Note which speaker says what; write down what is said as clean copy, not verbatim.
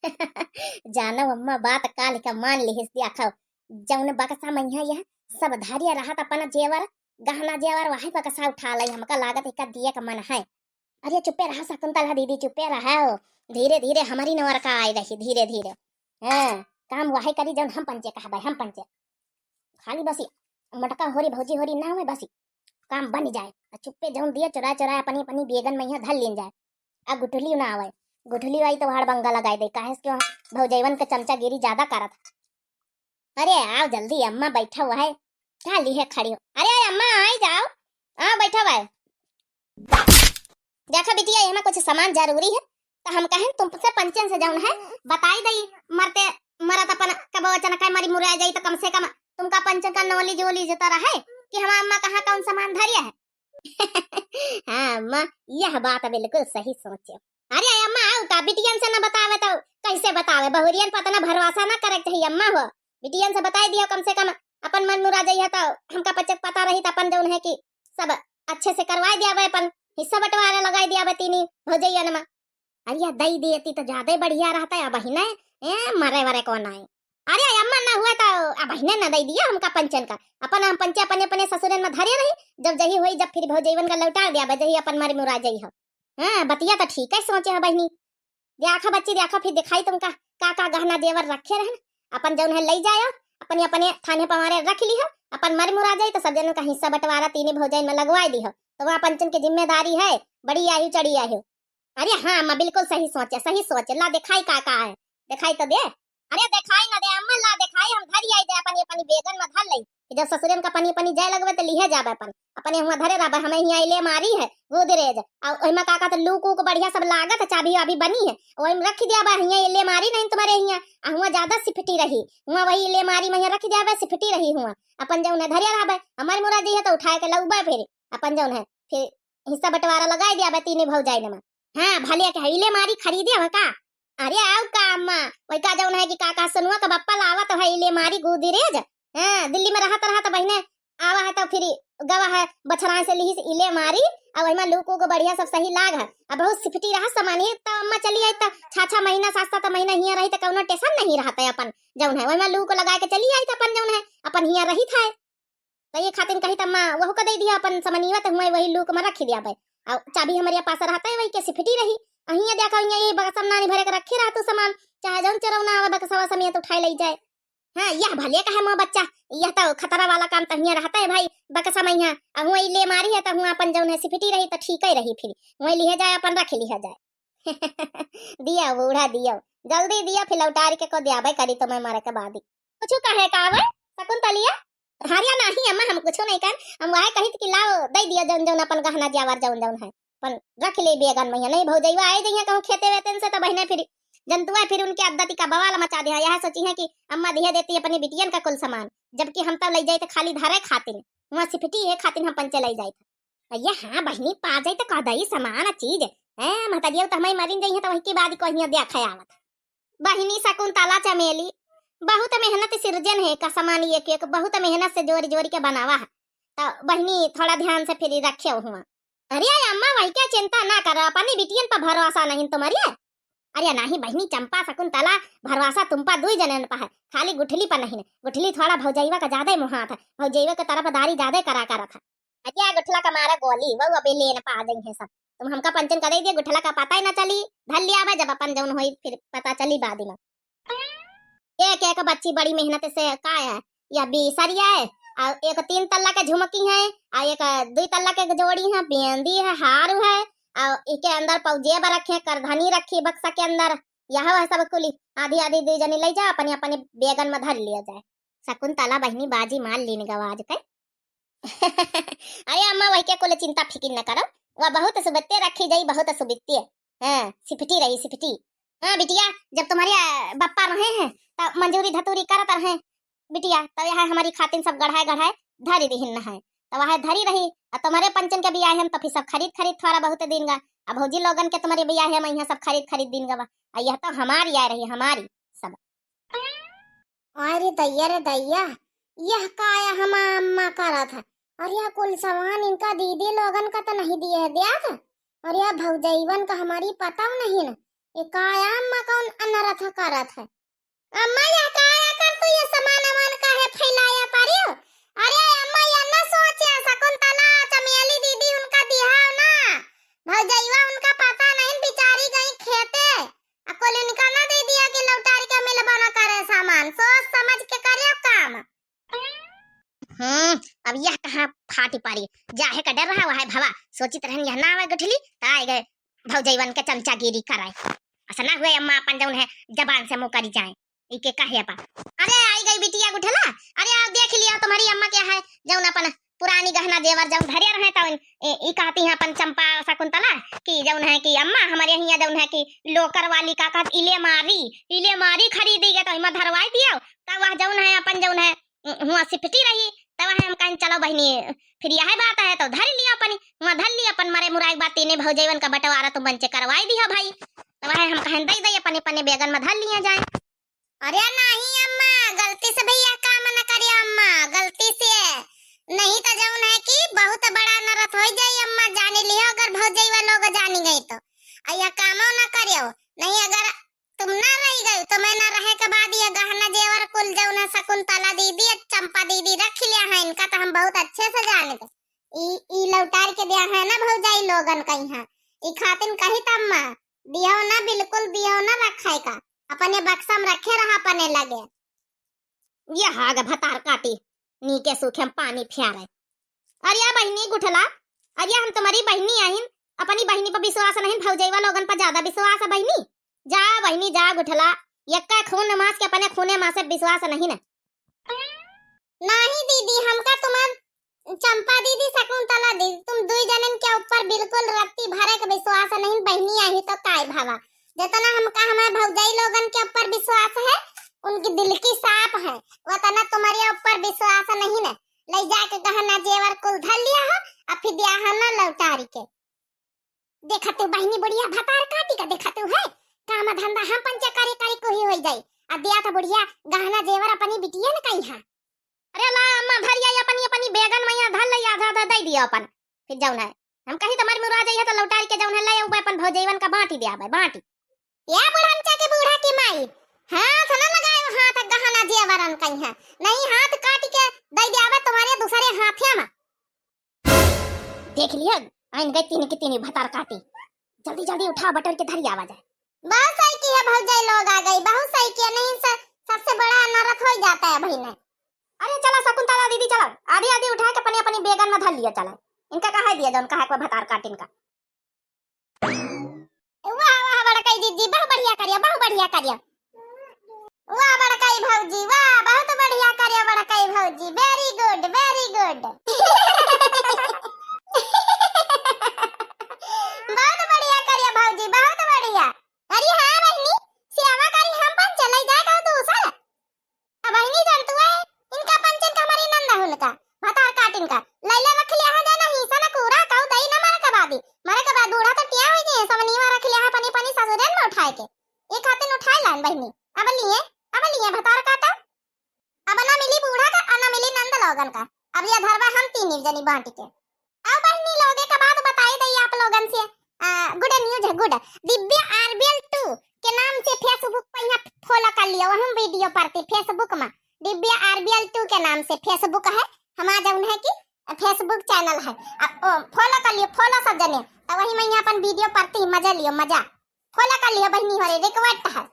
Speaker 1: जानो अम्मा बात काल का मान लिहिस दिया खाओ। जौन बक्सा मैया यह सब धारिया रहत अपन जेवर गहना जेवर वही बक्सा उठा लई हमका लागत एक दिए का मन है। अरे चुप्पे रहा शकुंतला दीदी चुप्पे रहा। धीरे धीरे हमारी नवर का आई रही धीरे धीरे। हाँ काम वही करी जौन हम पंचे कहबे हम पंचे। खाली बसी मटका होरी भौजी होरी ना हुए बसी काम बन जाए। चुप्पे जौन दिए चुरा चुरा अपनी अपनी बेगन मैया धर लेन जाए। आ गुठली ना आवे गुठली आई तो हाड़ बंगा लगाई दे काहे क्यों भौजैवन का चमचा गिरी ज्यादा करत। अरे आओ जल्दी अम्मा बैठा हुआ है क्या ली है खड़ी हो। अरे अम्मा आई जाओ हाँ बैठा हुआ है। देखा बिटिया यहाँ कुछ सामान जरूरी है तो हम कहें तुमसे पंचन से जाऊन है बताई दई मरते मरत अपन कब वचन का मरी मुरा जाई तो कम से कम तुमका पंचन का नॉलेज वोलेज तो रहे कि हम अम्मा कहाँ कौन सामान धरिया है। हाँ अम्मा यह बात बिल्कुल सही सोचे। अरे अम्मा आओ का बिटियन से न बतावे तो कैसे बतावे बहुरियन पता न भरवासा न करे चाहिए अम्मा हो बिटियन से बताई दियो कम से कम अपन मन मुरा जाइए तो हमका पचक पता रही तो अपन जौन है कि सब अच्छे से करवाई दिया अपन हिस्सा बंटवारा लगाई दिया तीनी भौजैया नमा। अरे दई देती तो ज्यादा बढ़िया रहता है बहिना मरे वरे कौन आए। अरे अम्मा ना हुआ तो बहिने न दई दिया हमका पंचन का अपन हम पंचे अपने अपने ससुरन में धरे रही जब जही हुई जब फिर भौजैवन का लौटा दिया जही अपन मरी मुरा जाई हो। हाँ बतिया तो ठीक है सोचे है बहनी। देखा बच्ची देखा फिर दिखाई तुमका का गहना जेवर रखे रहन अपन जौन है ले जायो अपने अपने थाने पवारे रख ली हो अपन मर मुरा जाई तो सब जनों का हिस्सा बंटवारा तीनों भौजाई में लगवाई दी हो तो वहाँ पंचन की जिम्मेदारी है बड़ी आयु चढ़ी आयु। अरे हाँ अम्मा बिल्कुल सही सोचे ला दिखाई का है दिखाई तो दे। अरे दिखाई ना दे अम्मा ला दिखाई हम धरी आई दे अपनी अपनी बेगन में धर लई जब ससुरन का पनी पनी जाए लगवे तो लिहे जाबे अपन अपने हुआ धरे रहा हमें यहाँ ले मारी है गोदरेज और ओहिमा काका तो लूक उक बढ़िया सब लागत है चाबी अभी बनी है वही रख दिया बा यहाँ ले मारी नहीं तुम्हारे यहाँ हुआ ज्यादा सिफटी रही हुआ वही ले मारी मैं रख दिया सिफटी रही हुआ अपन जौन है धरे रहा हमारी मुरादी है तो उठाए के लउबा फिर अपन जौन है फिर हिस्सा बंटवारा लगाई दिया तीनों भौजाई में। हाँ भले के ले मारी खरीदे हो का। अरे आओ का अम्मा वही का जौन है कि काका सुनुआ का बप्पा लावा तो है ले मारी गोदरेज। हाँ दिल्ली में रहा बहने आवा है तो फिर गवा है बछड़ा से ली इले मारी और वही लूको को बढ़िया सब सही लाग है अब बहुत सिफटी रहा सामान ही तो अम्मा चली आई तो 6 महीना 7 महीना हिया रही तो कौनो टेंशन नहीं रहता अपन जौन है वही लू को लगा के चली आई तो अपन जौन है अपन हिया रही था तो ये खातिर कही तो अम्मा वह को दे दिया अपन समनिया तो हुआ वही लूक में रख दिया भाई और चाबी हमारे पास रहता है वही के सिफटी रही अहिया देखा ये बक्सा नानी भरे के रखे रहा तू सामान चाहे जौन चरौना आवे बक्सा समय तो उठाई ले जाए। हाँ यह भले का है मोह बच्चा यह तो खतरा वाला काम तो यहाँ रहता है भाई बक्सा में यहाँ हुआ ले मारी है तो हुआ अपन जौन है सिफटी रही तो ठीक ही रही फिर वही लिहे जाए अपन रख लिया जाए। दिया बूढ़ा दिया जल्दी दिया फिर लौटार के को दिया भाई करी तो मैं मारे के बाद ही कुछ कहे का शकुंतलिया। हारिया नहीं अम्मा हम कुछ नहीं कर हम वह कही कि लाओ दे दिया जौन जौन अपन गहना जावर जौन जौन है अपन रख ले बेगन में नहीं भौजैवा आई दे कहूँ खेते वेतन से तो बहने फिर जंतुआ फिर उनके अद्दती का बवाल मचा दिया। यह सोची है कि अम्मा दिया देती अपनी बिटियन का कुल सामान जबकि हम तब ले जाए तो खाली धारे खातिर वहाँ सिफटी है खातिर हम पंचे ले जाए थे। ये हाँ बहनी पा जाए तो कह दई सामान चीज है महता दिया तो हमें मरीन गई है तो वही की बाद को देखा आवत बहनी शकुंतला चमेली बहुत मेहनत सृजन है का सामान एक बहुत मेहनत से जोरी जोरी के बनावा है तो बहनी थोड़ा ध्यान से फिर रखे हुआ। अरे अम्मा वही क्या चिंता ना करो अपनी बिटियन पर भरोसा नहीं तुम्हारी। अरे नहीं बहनी चंपा शकुंतला भरवासा तुम पर 2 जनन पर है खाली गुठली पर नहीं गुठली थोड़ा भौजैवा का ज्यादा मुहा था भौजैवा के तरफदारी ज्यादा करा था। अरे गुठला का मारा गोली वो अभी लेने पा गई है सब तुम हमका पंचन कर दिए गुठला का पता ही ना चली धर लिया जब अपन जौन हुई फिर पता चली बाद में। एक बच्ची बड़ी मेहनत से का है या बेसरिया है और एक 3 तल्ला के झुमकी है और एक 2 तल्ला के जोड़ी है बेंदी है हार है और इसके अंदर पौजेब रखे करधनी रखी बक्सा के अंदर यह है सब कुली आधी आधी 2 जनी ले जा अपने अपने बेगन में धर लिया जाए। शकुंतला बहनी बाजी मार लीन गवाज के। अरे अम्मा वही के कुल चिंता फिकिर न करो वह बहुत सुबत्ते रखी जाई बहुत सुबित्ते हाँ सिफटी रही सिफटी। हाँ बिटिया जब तुम्हारे बप्पा रहे हैं तब मंजूरी धतूरी करत रहे बिटिया तब यह हमारी खातिन सब गढ़ाए धरी दिहिन है तो वह धरी रही और तुम्हारे पंचन के बियाह हम तो फिर सब खरीद थोड़ा बहुत दिन गा अब भौजी लोगन के तुम्हारे बियाह है मैं यहाँ सब खरीद दिन गा यह तो हमारी आ रही हमारी सब। अरे दैया यह काया हम अम्मा करा था और यह कुल सामान इनका दीदी लोगन का तो नहीं दिया है दिया था और यह भौजैवन का हमारी पता नहीं ना काया अम्मा कौन अनरथ करत है? अम्मा या काया कर तू ये सामान अमान का है फैलाया पारियो? अरे अम्मा या ना सोचे शकुंतला चमेली दीदी उनका दिहाव ना भौजैया उनका पता नहीं बेचारी गई खेते अकोल इनका ना दे दिया कि लौटारी के मिलबा ना करे सामान सोच समझ के करे काम। अब यह कहाँ फाटी पारी जाहे का डर रहा है भवा सोचित रहन यह ना आवे गठली ताए गए भौजैवन के चमचागिरी कराए ऐसा ना हुए अम्मा अपन जौन है जबान से मुंह करी जाए इके कहे पा। अरे आई गई बिटिया गुठला अरे आओ देख लिया तुम्हारी अम्मा क्या है जौन अपन पुरानी गहना जेवर जौन धरे रहे तो ई कहती है अपन चंपा शकुंतला कि जौन है कि अम्मा हमारे यहाँ जौन है कि लोकर वाली का कहत इले मारी खरीदी गए तो हिम्मत धरवाई दिया तब वह जौन है अपन जौन है हुआ सिपटी रही तब हम कहीं चलो बहनी फिर यह बात है तो धर लिया अपन वहाँ धर लिया अपन मरे मुराई बात तीने भौजैवन का बंटवारा तुम बंचे करवाई दिया भाई तो वह हम कहें दे दे अपने अपने बेगन में धर लिया जाए। अरे नहीं अम्मा गलती से भैया काम न करिए अम्मा गलती से नहीं तो जौन है कि बहुत बड़ा नरत हो जाए अम्मा जाने लियो अगर भौजैवा लोग जानी गई तो यह काम न करियो नहीं अगर तुम ना रही गई तो मैं ना रहे के बाद ये गहना जेवर कुल जौन है शकुंतला दीदी चंपा दीदी रख लिया है इनका तो हम बहुत अच्छे से जानते ई लौटार के दिया है ना भौजाई लोगन कहीं है ई खातिन कही तम्मा दियो ना बिल्कुल दियो ना रखाई का अपने बक्सा में रखे रहा अपने लगे ये हाग भतार काटी नीके सूखे हम पानी फ्यारे। अरे बहनी गुठला अरे हम तुम्हारी बहनी आहिन अपनी बहनी पर विश्वास नहीं भौजैवा लोगन पर ज्यादा विश्वास है बहनी जा बहनी जा गुठला यक्का खून मास के अपने खूने मास से विश्वास नहीं ना नहीं दीदी हमका तुम्हार चंपा दीदी शकुंतला दीदी तुम दो जनन के ऊपर बिल्कुल रत्ती भरे के विश्वास नहीं बहनी आई तो काय भावा जितना हमका हमारे भौजाई लोगन के ऊपर विश्वास है उनकी दिल की साफ है वतना तुम्हारे ऊपर विश्वास नहीं ना ले जाके गहना जेवर कुल धर लिया है और फिर दिया है ना लौटारी के देखा तू बहनी बढ़िया भतार काटी का देखा तू है काम धंधा हम पंचकारी कारी को ही हो जाए अब दिया तो बढ़िया गहना जेवर अपनी बिटिया ने कही है। अरे ला अम्मा धरिया अपनी अपनी बेगन मैया धर ले आधा आधा दे दिया अपन फिर जौन है हम कहीं तुम्हारी मुरा जाइए तो लौटारी के जौन है ले अपन भौजैवन का बांटी दिया भाई बांटी या बुढ़ांचा के बूढ़ा की माई हाथ न लगाए हाथ गहना जेवरन कहीं है नहीं हाथ काट के दे दिया तुम्हारे दूसरे हाथे में देख लिया आइन गई तीन की तीन भतार काटी जल्दी जल्दी उठा बटर के धरी आवाज है बहुत सही किया भौजाई लोग आ गई बहुत सही किया नहीं सबसे बड़ा नरक हो जाता है भाई ने। अरे चला शकुंतला दीदी चलो आधी आधी उठा के अपनी अपनी बेगन में धर लिया चला इनका कहा दिया जौन कहा को भतार काट इनका वाह वाह बड़काई दीदी बहुत बढ़िया करिया वाह बड़काई भौजी वाह बहुत बढ़िया करिया बड़काई भौजी वेरी गुड बहुत बढ़िया करिया भौजी बहुत बढ़िया। अरे हाँ बहनी सेवा करी हम पन चले जाएगा दूसरा अब बहनी जानतू है इनका पंचन का हमारी नंदा उनका भतार काट इनका लैला रख लिया है जाना ही सना कूड़ा काऊ दई न मारे के बाद बूढ़ा तो टिया होई जे समनीवा रख लिया है पनी पनी ससुरन में उठाए के एक हाथे न उठाए लान बहनी अब लिए भतार काटा अब ना मिली बूढ़ा का ना मिली नंद लोगन का अब ये धरवा हम तीन जनी बांट के अब बहनी लोगे का बात बताई दई आप लोगन से गुड न्यूज है गुड दिव्या आरबीएल 2 के नाम से फेसबुक पर यहाँ फॉलो कर लियो हम वीडियो पाती फेसबुक में दिव्या आरबीएल 2 के नाम से फेसबुक है हमारा जौन है कि फेसबुक चैनल है फॉलो कर लियो फॉलो सब जने तो वही मैं यहाँ अपन वीडियो पाती मजा लियो मजा फॉलो कर लियो बहनी हो रे रिक्वेस्ट है।